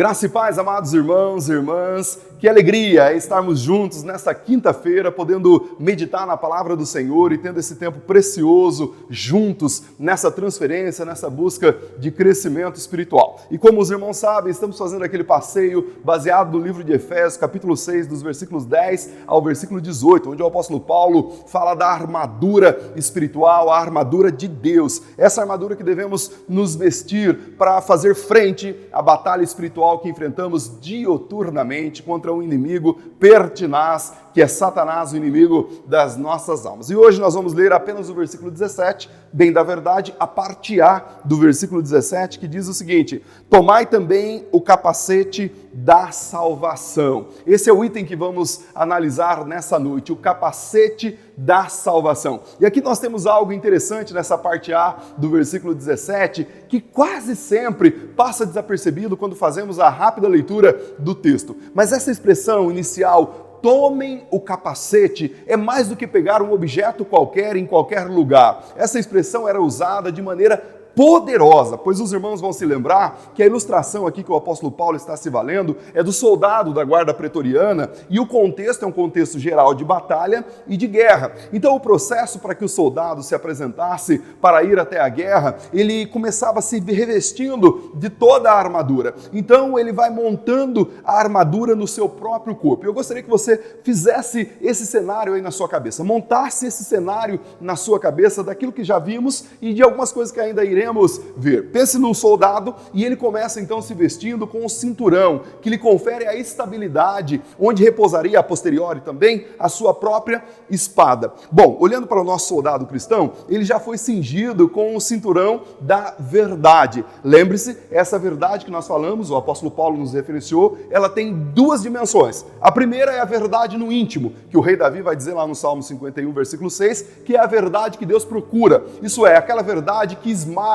Graça e paz, amados irmãos e irmãs, que alegria é estarmos juntos nesta quinta-feira, podendo meditar na palavra do Senhor e tendo esse tempo precioso juntos nessa transferência, nessa busca de crescimento espiritual. E como os irmãos sabem, estamos fazendo aquele passeio baseado no livro de Efésios, capítulo 6, dos versículos 10 ao versículo 18, onde o apóstolo Paulo fala da armadura espiritual, a armadura de Deus, essa armadura que devemos nos vestir para fazer frente à batalha espiritual que enfrentamos dioturnamente contra um inimigo pertinaz, que é Satanás, o inimigo das nossas almas. E hoje nós vamos ler apenas o versículo 17, bem da verdade, a parte A do versículo 17, que diz o seguinte: tomai também o capacete da salvação. Esse é o item que vamos analisar nessa noite, o capacete da salvação. E aqui nós temos algo interessante nessa parte A do versículo 17, que quase sempre passa desapercebido quando fazemos a rápida leitura do texto. Mas essa expressão inicial, tomem o capacete, é mais do que pegar um objeto qualquer em qualquer lugar. Essa expressão era usada de maneira poderosa, pois os irmãos vão se lembrar que a ilustração aqui que o apóstolo Paulo está se valendo é do soldado da guarda pretoriana, e o contexto é um contexto geral de batalha e de guerra. Então o processo para que o soldado se apresentasse para ir até a guerra, ele começava se revestindo de toda a armadura. Então ele vai montando a armadura no seu próprio corpo. Eu gostaria que você fizesse esse cenário aí na sua cabeça, montasse esse cenário na sua cabeça daquilo que já vimos e de algumas coisas que ainda iremos ver. Pense num soldado e ele começa então se vestindo com um cinturão que lhe confere a estabilidade, onde repousaria a posteriori também a sua própria espada. Bom, olhando para o nosso soldado cristão, ele já foi cingido com o cinturão da verdade. Lembre-se, essa verdade que nós falamos, o apóstolo Paulo nos referenciou, ela tem duas dimensões. A primeira é a verdade no íntimo, que o rei Davi vai dizer lá no Salmo 51, versículo 6, que é a verdade que Deus procura. Isso é, aquela verdade que esmaga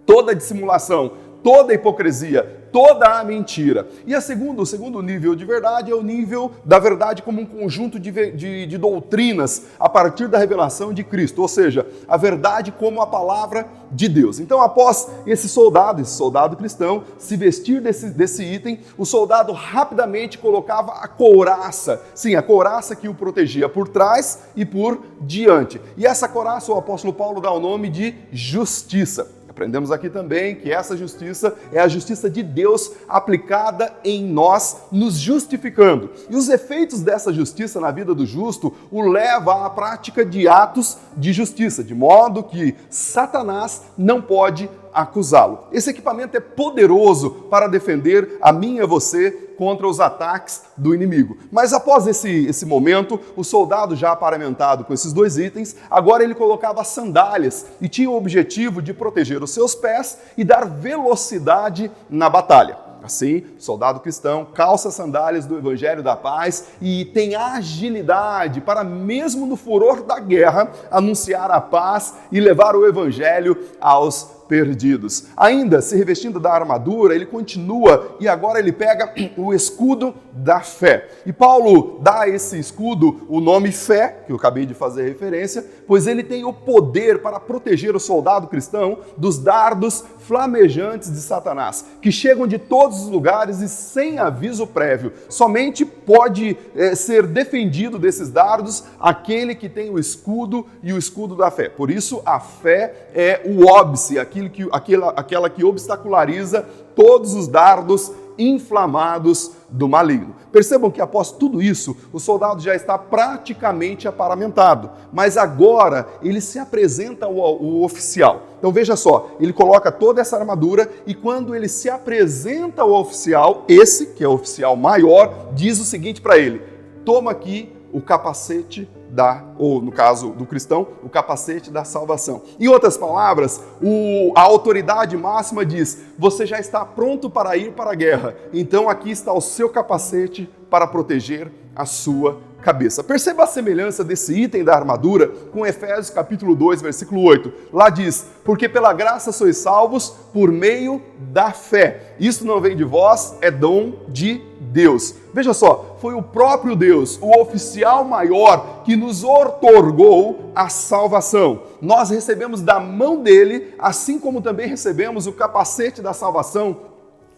toda a dissimulação, toda a hipocrisia, toda a mentira. E o segundo nível de verdade é o nível da verdade como um conjunto de doutrinas a partir da revelação de Cristo, ou seja, a verdade como a palavra de Deus. Então, após esse soldado cristão, se vestir desse item, o soldado rapidamente colocava a couraça, sim, a couraça que o protegia por trás e por diante. E essa couraça o apóstolo Paulo dá o nome de justiça. Aprendemos aqui também que essa justiça é a justiça de Deus aplicada em nós, nos justificando. E os efeitos dessa justiça na vida do justo o leva à prática de atos de justiça, de modo que Satanás não pode acusá-lo. Esse equipamento é poderoso para defender a mim e a você contra os ataques do inimigo. Mas após esse momento, o soldado já aparamentado com esses dois itens, agora ele colocava sandálias e tinha o objetivo de proteger os seus pés e dar velocidade na batalha. Assim, o soldado cristão calça sandálias do Evangelho da Paz e tem agilidade para, mesmo no furor da guerra, anunciar a paz e levar o Evangelho aos perdidos. Ainda se revestindo da armadura, ele continua e agora ele pega o escudo da fé. E Paulo dá a esse escudo o nome fé, que eu acabei de fazer referência, pois ele tem o poder para proteger o soldado cristão dos dardos flamejantes de Satanás, que chegam de todos os lugares e sem aviso prévio. Somente pode ser defendido desses dardos aquele que tem o escudo e o escudo da fé. Por isso, a fé é o óbice, aquela que obstaculariza todos os dardos inflamados do maligno. Percebam que após tudo isso, o soldado já está praticamente aparamentado, mas agora ele se apresenta ao oficial. Então veja só, ele coloca toda essa armadura e quando ele se apresenta ao oficial, esse que é o oficial maior, diz o seguinte para ele: toma aqui o capacete ou no caso do cristão, o capacete da salvação. Em outras palavras, a autoridade máxima diz: você já está pronto para ir para a guerra, então aqui está o seu capacete para proteger a sua cabeça. Perceba a semelhança desse item da armadura com Efésios capítulo 2, versículo 8. Lá diz: porque pela graça sois salvos por meio da fé. Isso não vem de vós, é dom de Deus. Veja só, foi o próprio Deus, o oficial maior, que nos outorgou a salvação. Nós recebemos da mão dele, assim como também recebemos o capacete da salvação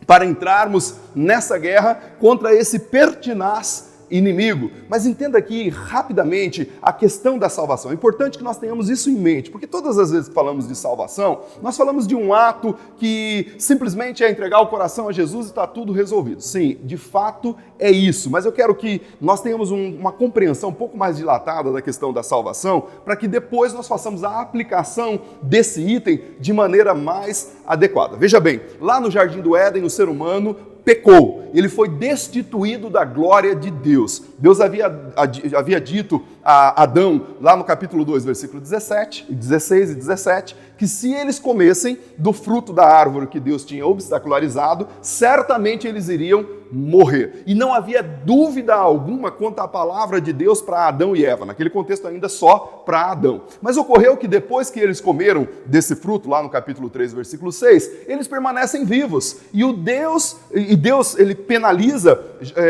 para entrarmos nessa guerra contra esse pertinaz inimigo. Mas entenda aqui rapidamente a questão da salvação. É importante que nós tenhamos isso em mente, porque todas as vezes que falamos de salvação, nós falamos de um ato que simplesmente é entregar o coração a Jesus e está tudo resolvido. Sim, de fato é isso, mas eu quero que nós tenhamos uma compreensão um pouco mais dilatada da questão da salvação, para que depois nós façamos a aplicação desse item de maneira mais adequada. Veja bem, lá no Jardim do Éden, o ser humano pecou, ele foi destituído da glória de Deus. Deus havia dito a Adão, lá no capítulo 2, versículo 16 e 17, que se eles comessem do fruto da árvore que Deus tinha obstacularizado, certamente eles iriam morrer. E não havia dúvida alguma quanto à palavra de Deus para Adão e Eva, naquele contexto ainda só para Adão. Mas ocorreu que depois que eles comeram desse fruto, lá no capítulo 3, versículo 6, eles permanecem vivos. E Deus ele penaliza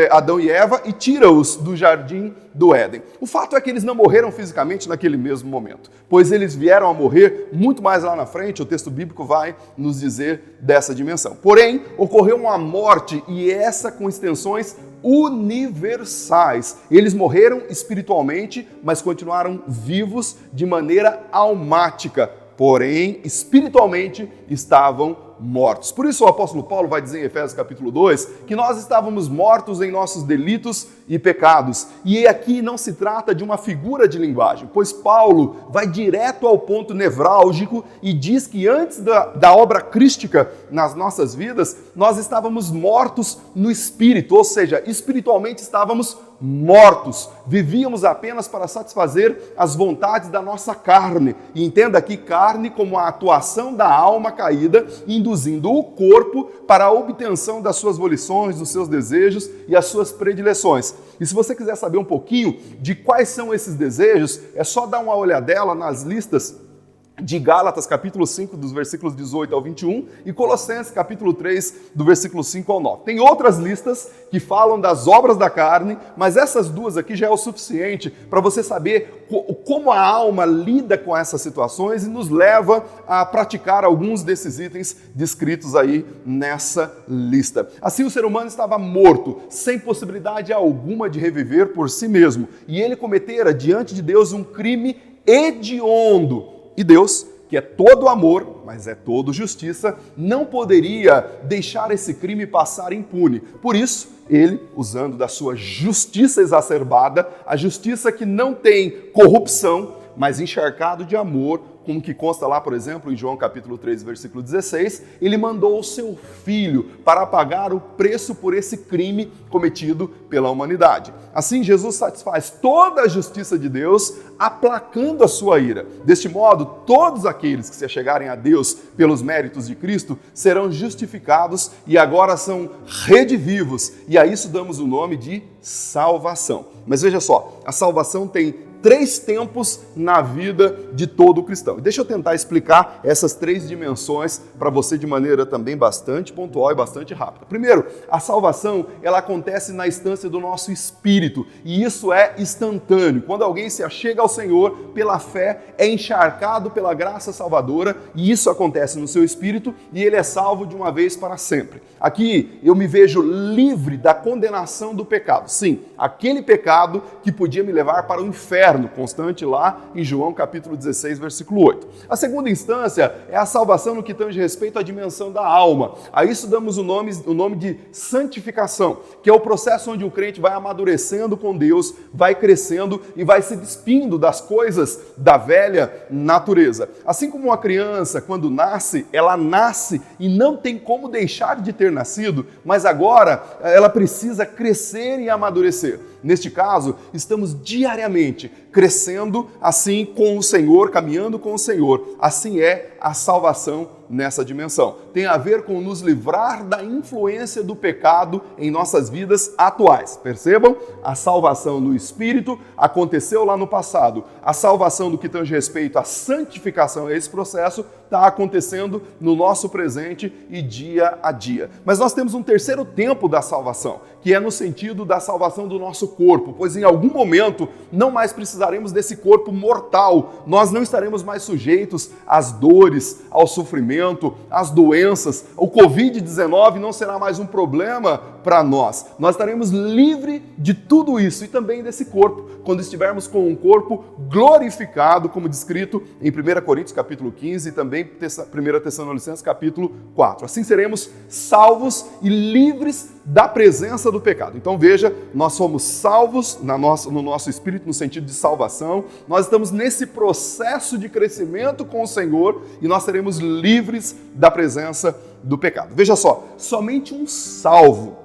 Adão e Eva e tira-os do jardim do Éden. O fato é que eles não morreram fisicamente naquele mesmo momento, pois eles vieram a morrer muito mais lá na frente. O texto bíblico vai nos dizer dessa dimensão. Porém, ocorreu uma morte, e essa com extensões universais. Eles morreram espiritualmente, mas continuaram vivos de maneira almática, porém, espiritualmente estavam mortos. Por isso o apóstolo Paulo vai dizer em Efésios capítulo 2 que nós estávamos mortos em nossos delitos e pecados. E aqui não se trata de uma figura de linguagem, pois Paulo vai direto ao ponto nevrálgico e diz que antes da obra crística nas nossas vidas, nós estávamos mortos no espírito, ou seja, espiritualmente estávamos mortos, vivíamos apenas para satisfazer as vontades da nossa carne. E entenda aqui carne como a atuação da alma caída, induzindo o corpo para a obtenção das suas volições, dos seus desejos e as suas predileções. E se você quiser saber um pouquinho de quais são esses desejos, é só dar uma olhadela nas listas de Gálatas, capítulo 5, dos versículos 18 ao 21, e Colossenses, capítulo 3, do versículo 5 ao 9. Tem outras listas que falam das obras da carne, mas essas duas aqui já é o suficiente para você saber como a alma lida com essas situações e nos leva a praticar alguns desses itens descritos aí nessa lista. Assim, o ser humano estava morto, sem possibilidade alguma de reviver por si mesmo, e ele cometera diante de Deus um crime hediondo. E Deus, que é todo amor, mas é todo justiça, não poderia deixar esse crime passar impune. Por isso, ele, usando da sua justiça exacerbada, a justiça que não tem corrupção, mas encharcado de amor, como que consta lá, por exemplo, em João capítulo 3, versículo 16, ele mandou o seu filho para pagar o preço por esse crime cometido pela humanidade. Assim, Jesus satisfaz toda a justiça de Deus, aplacando a sua ira. Deste modo, todos aqueles que se achegarem a Deus pelos méritos de Cristo serão justificados e agora são redivivos. E a isso damos o nome de salvação. Mas veja só, a salvação tem 3 tempos na vida de todo cristão. E deixa eu tentar explicar essas 3 dimensões para você de maneira também bastante pontual e bastante rápida. Primeiro, a salvação, ela acontece na instância do nosso espírito, e isso é instantâneo. Quando alguém se achega ao Senhor pela fé, é encharcado pela graça salvadora, e isso acontece no seu espírito, e ele é salvo de uma vez para sempre. Aqui eu me vejo livre da condenação do pecado. Sim, aquele pecado que podia me levar para o inferno, constante lá em João capítulo 16, versículo 8. A segunda instância é a salvação no que tange respeito à dimensão da alma. A isso damos o nome de santificação, que é o processo onde o crente vai amadurecendo com Deus, vai crescendo e vai se despindo das coisas da velha natureza. Assim como uma criança, quando nasce, ela nasce e não tem como deixar de ter nascido, mas agora ela precisa crescer e amadurecer. Neste caso, estamos diariamente crescendo assim com o Senhor, caminhando com o Senhor. Assim é a salvação nessa dimensão. Tem a ver com nos livrar da influência do pecado em nossas vidas atuais. Percebam? A salvação no Espírito aconteceu lá no passado. A salvação do que tange respeito à santificação, a esse processo, está acontecendo no nosso presente e dia a dia. Mas nós temos um terceiro tempo da salvação, que é no sentido da salvação do nosso corpo, pois em algum momento não mais precisaremos desse corpo mortal, nós não estaremos mais sujeitos às dores, dores, ao sofrimento, às doenças. O Covid-19 não será mais um problema para nós. Nós estaremos livres de tudo isso e também desse corpo, quando estivermos com um corpo glorificado, como descrito em 1 Coríntios capítulo 15 e também 1 Tessalonicenses capítulo 4. Assim seremos salvos e livres da presença do pecado. Então veja, nós somos salvos no nosso espírito, no sentido de salvação, nós estamos nesse processo de crescimento com o Senhor e nós seremos livres da presença do pecado. Veja só, somente um salvo,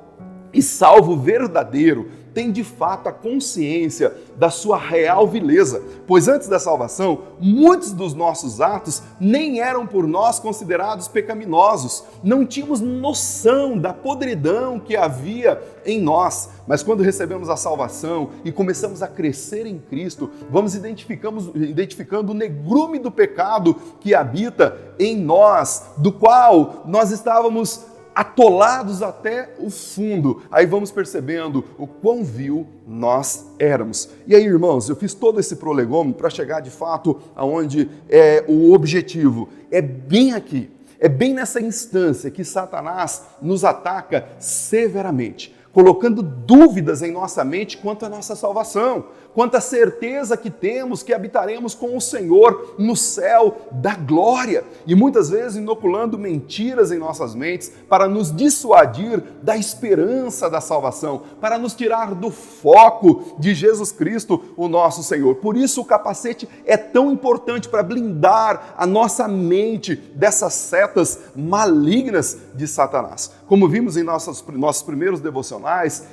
e salvo verdadeiro, tem de fato a consciência da sua real vileza, pois antes da salvação, muitos dos nossos atos nem eram por nós considerados pecaminosos, não tínhamos noção da podridão que havia em nós, mas quando recebemos a salvação e começamos a crescer em Cristo, vamos identificando o negrume do pecado que habita em nós, do qual nós estávamos atolados até o fundo. Aí vamos percebendo o quão vil nós éramos. E aí, irmãos, eu fiz todo esse prolegômetro para chegar de fato aonde é o objetivo. É bem aqui, é bem nessa instância que Satanás nos ataca severamente, colocando dúvidas em nossa mente quanto à nossa salvação, quanto à certeza que temos que habitaremos com o Senhor no céu da glória, e muitas vezes inoculando mentiras em nossas mentes para nos dissuadir da esperança da salvação, para nos tirar do foco de Jesus Cristo, o nosso Senhor. Por isso o capacete é tão importante para blindar a nossa mente dessas setas malignas de Satanás. Como vimos em nossos primeiros devocionais,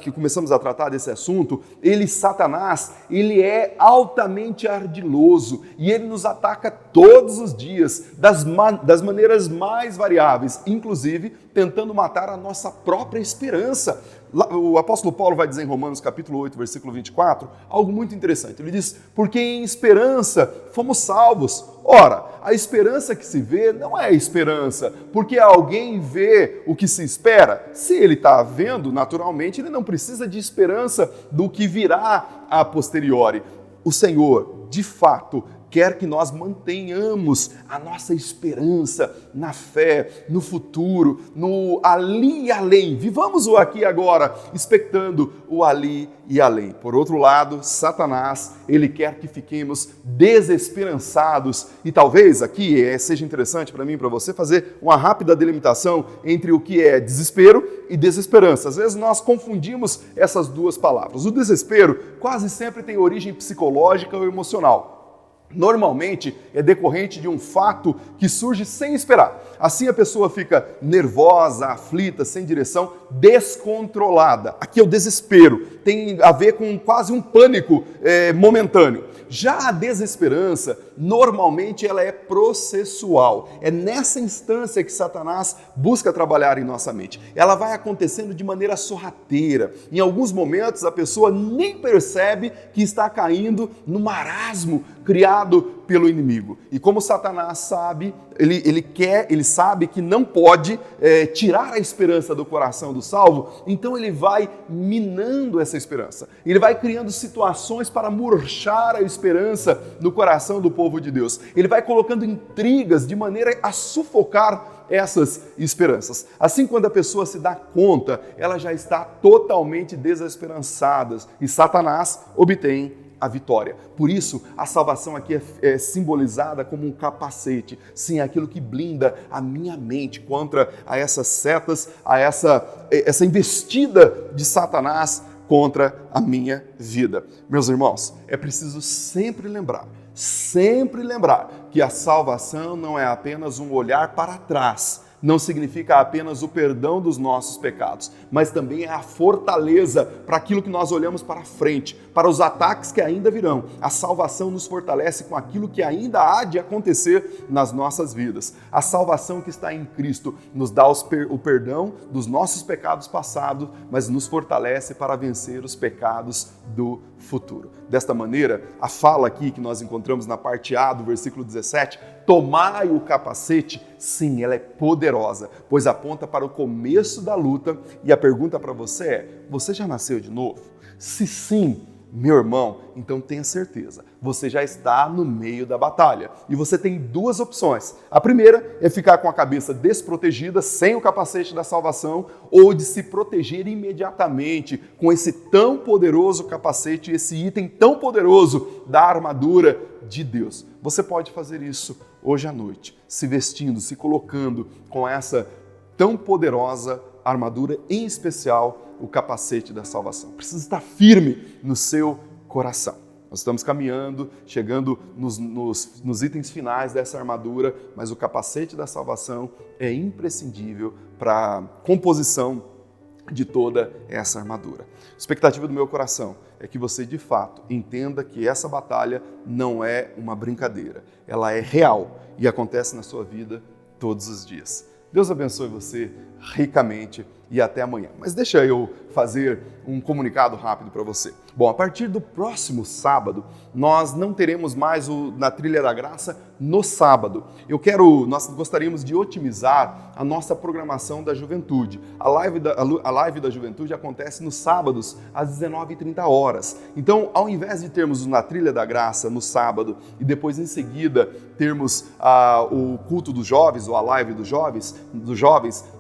que começamos a tratar desse assunto, Satanás, ele é altamente ardiloso e ele nos ataca todos os dias, das maneiras mais variáveis, inclusive tentando matar a nossa própria esperança. O apóstolo Paulo vai dizer em Romanos capítulo 8, versículo 24, algo muito interessante. Ele diz, porque em esperança fomos salvos. Ora, a esperança que se vê não é esperança, porque alguém vê o que se espera. Se ele está vendo, naturalmente, ele não precisa de esperança do que virá a posteriori. O Senhor, de fato, quer que nós mantenhamos a nossa esperança na fé, no futuro, no ali e além. Vivamos o aqui e agora, expectando o ali e além. Por outro lado, Satanás, ele quer que fiquemos desesperançados. E talvez aqui seja interessante para mim e para você fazer uma rápida delimitação entre o que é desespero e desesperança. Às vezes nós confundimos essas duas palavras. O desespero quase sempre tem origem psicológica ou emocional. Normalmente é decorrente de um fato que surge sem esperar. Assim a pessoa fica nervosa, aflita, sem direção, descontrolada. Aqui é o desespero, tem a ver com quase um pânico momentâneo. Já a desesperança, normalmente ela é processual. É nessa instância que Satanás busca trabalhar em nossa mente. Ela vai acontecendo de maneira sorrateira. Em alguns momentos a pessoa nem percebe que está caindo no marasmo criado pelo inimigo. E como Satanás sabe, ele sabe que não pode tirar a esperança do coração do salvo, então ele vai minando essa esperança. Ele vai criando situações para murchar a esperança no coração do povo de Deus. Ele vai colocando intrigas de maneira a sufocar essas esperanças. Assim, quando a pessoa se dá conta, ela já está totalmente desesperançada e Satanás obtém a vitória. Por isso, a salvação aqui é simbolizada como um capacete, sim, aquilo que blinda a minha mente contra essas setas, essa investida de Satanás contra a minha vida. Meus irmãos, é preciso sempre lembrar que a salvação não é apenas um olhar para trás, não significa apenas o perdão dos nossos pecados, mas também é a fortaleza para aquilo que nós olhamos para frente, para os ataques que ainda virão. A salvação nos fortalece com aquilo que ainda há de acontecer nas nossas vidas. A salvação que está em Cristo nos dá o perdão dos nossos pecados passados, mas nos fortalece para vencer os pecados do futuro. Desta maneira, a fala aqui que nós encontramos na parte A do versículo 17, tomai o capacete, sim, ela é poderosa, pois aponta para o começo da luta, e a pergunta para você é, você já nasceu de novo? Se sim, Meu irmão, então tenha certeza, você já está no meio da batalha e você tem duas opções. A primeira é ficar com a cabeça desprotegida, sem o capacete da salvação, ou de se proteger imediatamente com esse tão poderoso capacete, esse item tão poderoso da armadura de Deus. Você pode fazer isso hoje à noite, se vestindo, se colocando com essa tão poderosa armadura, em especial o capacete da salvação. Precisa estar firme no seu coração. Nós estamos caminhando, chegando nos itens finais dessa armadura, mas o capacete da salvação é imprescindível para a composição de toda essa armadura. A expectativa do meu coração é que você, de fato, entenda que essa batalha não é uma brincadeira. Ela é real e acontece na sua vida todos os dias. Deus abençoe você ricamente e até amanhã. Mas deixa eu fazer um comunicado rápido para você. Bom, a partir do próximo sábado, nós não teremos mais o Na Trilha da Graça no sábado. Nós gostaríamos de otimizar a nossa programação da juventude. A live da juventude acontece nos sábados, às 19h30. Então, ao invés de termos o Na Trilha da Graça no sábado e depois em seguida termos o culto dos jovens ou a live dos jovens,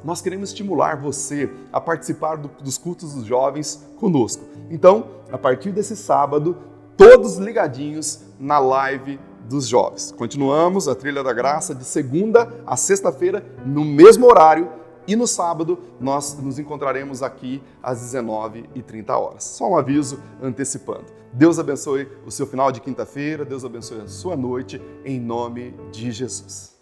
nós queremos estimular você a participar dos cultos dos jovens conosco. Então, a partir desse sábado, todos ligadinhos na live dos jovens. Continuamos a Trilha da Graça de segunda a sexta-feira, no mesmo horário, e no sábado nós nos encontraremos aqui às 19h30. Só um aviso antecipando. Deus abençoe o seu final de quinta-feira, Deus abençoe a sua noite, em nome de Jesus.